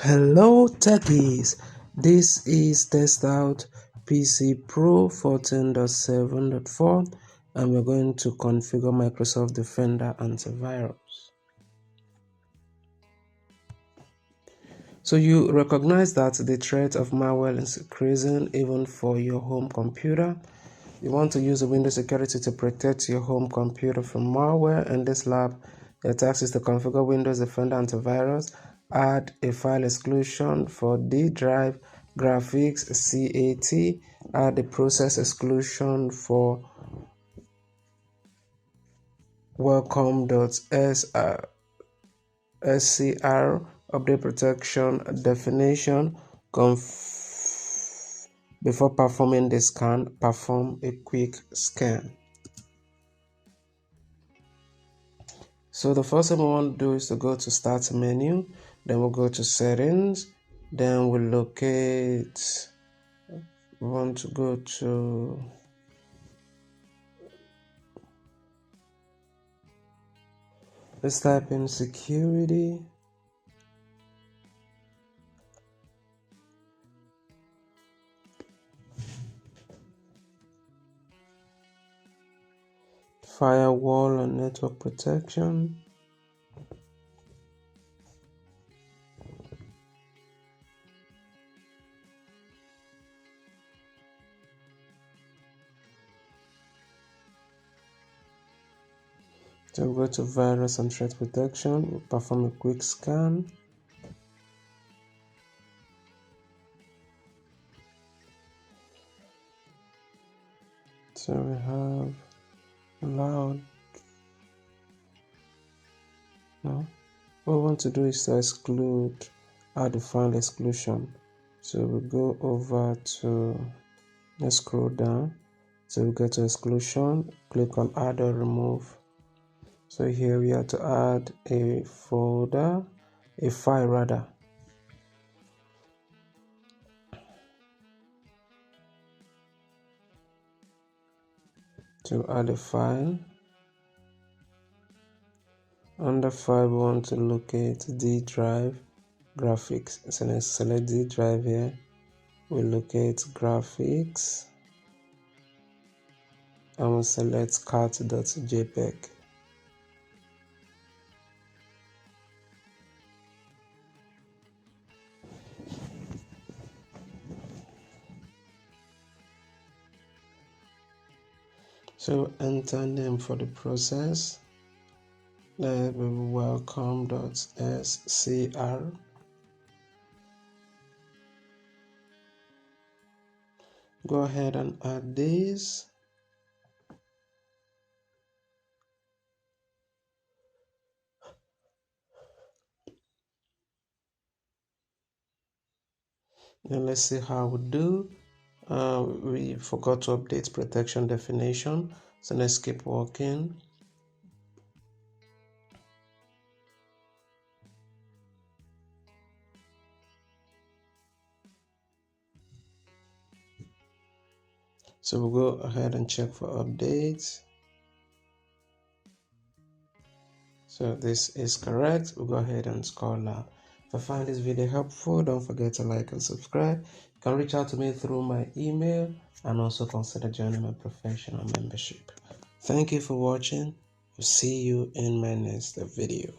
Hello techies, this is TestOut PC Pro 14.7.4 and we're going to configure Microsoft Defender Antivirus. So you recognize that the threat of malware is increasing even for your home computer. You want to use Windows security to protect your home computer from malware. In this lab, your task is to configure Windows Defender Antivirus, add a file exclusion for D drive graphics CAT, add a process exclusion for welcome.scr, update protection definition, before performing the scan, perform a quick scan. So the first thing we want to do is to go to Start menu, then we'll go to Settings, then we'll locate, we want to go to let's type in Security. Firewall and network protection. So we'll go to virus and threat protection. We'll perform a quick scan. So we have allowed. No. What we want to do is to exclude, add the file exclusion. So we go over to, let's scroll down. So we go to exclusion, click on add or remove. So here we have to add a file rather. To add a file. Under file, we want to locate D drive graphics. So let's select D drive here. We locate graphics and we'll select cat.jpg. So enter name for the process. Let me welcome.scr. Go ahead and add this. Then let's see how we do. We forgot to update protection definition, so let's keep working. So we'll go ahead and check for updates. So this is correct. We'll go ahead and scroll out. If I find this video helpful, don't forget to like and subscribe. You can reach out to me through my email and also consider joining my professional membership. Thank you for watching. We'll see you in my next video.